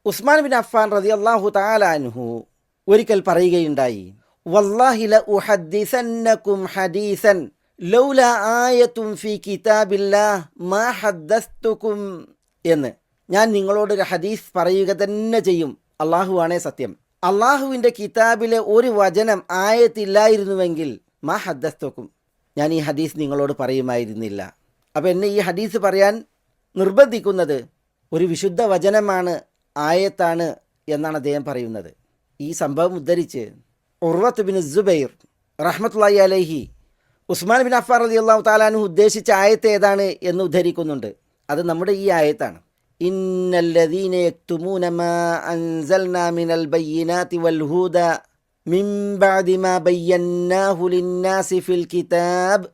Usman bin Affan റളിയല്ലാഹു തആല അൻഹു ഒരിക്കൽ പറയുകയുണ്ടായി, വല്ലാഹി ല ഉഹദ്ദിസന്നകും ഹദീസൻ ലൗലാ ആയത്തും ഫീ കിതാബില്ലാഹ് മാ ഹദ്ദസ്തുകും എന്ന്. ഞാൻ നിങ്ങളോടൊരു ഹദീസ് പറയുക തന്നെ ചെയ്യും, അള്ളാഹുവാണേ സത്യം. അള്ളാഹുവിൻ്റെ കിതാബിലെ ഒരു വചനം ആയത്തില്ലായിരുന്നുവെങ്കിൽ മാ ഹദ്ദസ്തുകും, ഞാൻ ഈ ഹദീസ് നിങ്ങളോട് പറയുമായിരുന്നില്ല. അപ്പോൾ എന്നെ ഈ ഹദീസ് പറയാൻ നിർബന്ധിക്കുന്നത് ഒരു വിശുദ്ധ വചനമാണ്, ആയത്താണ് എന്നാണ് അദ്ദേഹം പറയുന്നത്. ഈ സംഭവം ഉദ്ധരിച്ച് ഉർവത്ത് ബിൻ സുബൈർ റഹ്മത്തുള്ളാഹി അലൈഹി ഉസ്മാൻ ബിൻ അഫ്ഫാൻ റളിയല്ലാഹു തആല അൻഹു ഉദ്ദേശിച്ച ആയത്ത് ഏതാണ് എന്ന് ഉദ്ധരിക്കുന്നുണ്ട്. അത് നമ്മുടെ ഈ ആയത്താണ്. ഇന്നല്ലദീന യക്തുമൂന മാ അൻസൽനാ മിനൽ ബയ്യിനാതി വൽ ഹുദാ മിൻ ബഅദി മാ ബയ്യന്നാഹു ലിന്നാസി ഫിൽ കിതാബ്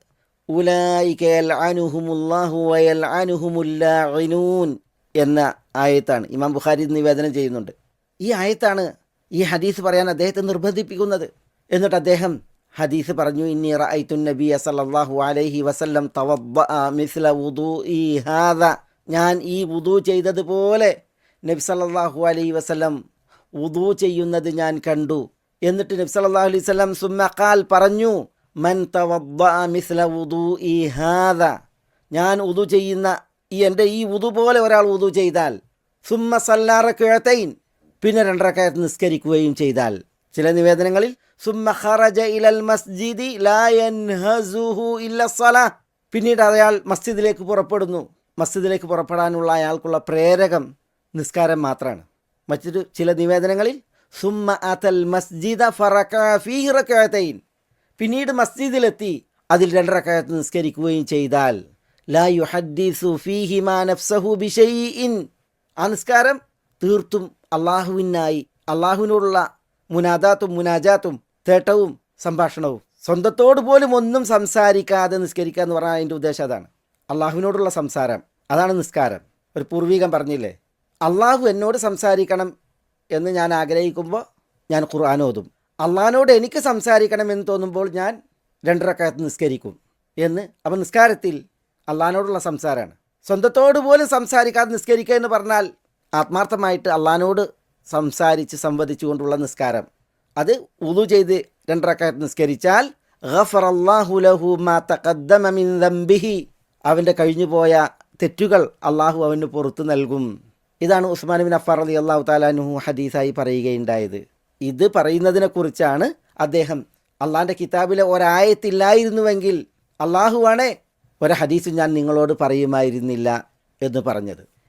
ഉലൈക യൽഅനുഹുമുല്ലാഹു വയൽഅനുഹുമുൽ ലാഇനൂൻ എന്ന ആയത്താണ്. ഇമാം ബുഖാരി നിവേദനം ചെയ്യുന്നുണ്ട്. ഈ ആയത്താണ് ഈ ഹദീസ് പറയാൻ അദ്ദേഹത്തെ നിർബന്ധിപ്പിക്കുന്നത്. എന്നിട്ട് അദ്ദേഹം ഹദീസ് പറഞ്ഞു, ഇന്നി റഅയ്തു നബിയ സല്ലല്ലാഹു അലൈഹി വസല്ലം തവദ്ദഅ മിസ്ല വുദൂഇ ഹാദാ, ഞാൻ ഈ വുദൂ ചെയ്തതുപോലെ നബി സല്ലല്ലാഹു അലൈഹി വസല്ലം വുദൂ ചെയ്യുന്നത് ഞാൻ കണ്ടു. എന്നിട്ട് നബി സല്ലല്ലാഹു അലൈഹി വസല്ലം സുമ്മ ഖാൽ പറഞ്ഞു, മൻ തവദ്ദഅ മിസ്ല വുദൂഇ ഹാദാ, ഞാൻ വുദൂ ചെയ്യുന്ന എൻ്റെ ഈ വുദൂ പോലെ ഒരാൾ വുദൂ ചെയ്താൽ, സുമ്മ സല്ലാ റക്അതൈൻ, പിന്നെ 2 റക്അത്ത് നിസ്കരിക്കുകയും ചെയ്താൽ, ചില നിവേദനങ്ങളിൽ സുമ്മ ഖറജ ഇലൽ മസ്ജിദി ലാ യൻഹസുഹു ഇല്ല സ്വലാ, പിന്നീട് അയാൾ മസ്ജിദിലേക്ക് പുറപ്പെടുന്നു. മസ്ജിദിലേക്ക് പുറപ്പെടാനുള്ള അയാൾക്കുള്ള പ്രേരകം നിസ്കാരം മാത്രമാണ്. മറ്റൊരു ചില നിവേദനങ്ങളിൽ സുമ്മ അതൽ മസ്ജിദ ഫറകഅ ഫീഹി റക്അതൈൻ, പിന്നീട് മസ്ജിദിലെത്തി അതിൽ 2 റക്അത്ത് നിസ്കരിക്കുകയും ചെയ്താൽ, ലാ യുഹദ്ദിസു ഫീഹി മാ നഫ്സഹു ബിശൈഇൻ, ആ നിസ്കാരം തീർത്തും അള്ളാഹുവിനായി, അള്ളാഹുവിനോടുള്ള മുനാദാത്തും മുനാജാത്തും തേട്ടവും സംഭാഷണവും, സ്വന്തത്തോട് പോലും ഒന്നും സംസാരിക്കാതെ നിസ്കരിക്കുക എന്ന് പറഞ്ഞാൽ അതിൻ്റെ ഉദ്ദേശം അതാണ്. അള്ളാഹുവിനോടുള്ള സംസാരം, അതാണ് നിസ്കാരം. ഒരു പൂർവികൻ പറഞ്ഞില്ലേ, അള്ളാഹു എന്നോട് സംസാരിക്കണം എന്ന് ഞാൻ ആഗ്രഹിക്കുമ്പോൾ ഞാൻ ഖുർആൻ ഓതും, അള്ളാഹിനോട് എനിക്ക് സംസാരിക്കണം എന്ന് തോന്നുമ്പോൾ ഞാൻ 2 റക്അത്ത് നിസ്കരിക്കും എന്ന്. അപ്പം നിസ്കാരത്തിൽ അള്ളാഹിനോടുള്ള സംസാരമാണ്. സ്വന്തത്തോട് പോലും സംസാരിക്കാതെ നിസ്കരിക്കുക എന്ന് പറഞ്ഞാൽ ആത്മാർത്ഥമായിട്ട് അള്ളാഹിനോട് സംസാരിച്ച് സംവദിച്ചുകൊണ്ടുള്ള നിസ്കാരം. അത് വുളു ചെയ്ത് 2 റക്അത്ത് നിസ്കരിച്ചാൽ ഗഫറല്ലാഹു ലഹു മാ തഖദ്ദമ മിൻ ദംബിഹി, അവൻ്റെ കഴിഞ്ഞുപോയ തെറ്റുകൾ അള്ളാഹു അവന് പുറത്തു നൽകും. ഇതാണ് ഉസ്മാൻ ബിൻ അഫ്ഫാൻ റളിയല്ലാഹു തആല അൻഹു ഹദീസായി പറയുകയുണ്ടായത്. ഇത് പറയുന്നതിനെക്കുറിച്ചാണ് അദ്ദേഹം അള്ളാഹിൻ്റെ കിതാബിലെ ഒരായത്തില്ലായിരുന്നുവെങ്കിൽ അള്ളാഹുവാണേ ഒരു ഹദീസ് ഞാൻ നിങ്ങളോട് പറയുമായിരുന്നില്ല എന്ന് പറഞ്ഞത്.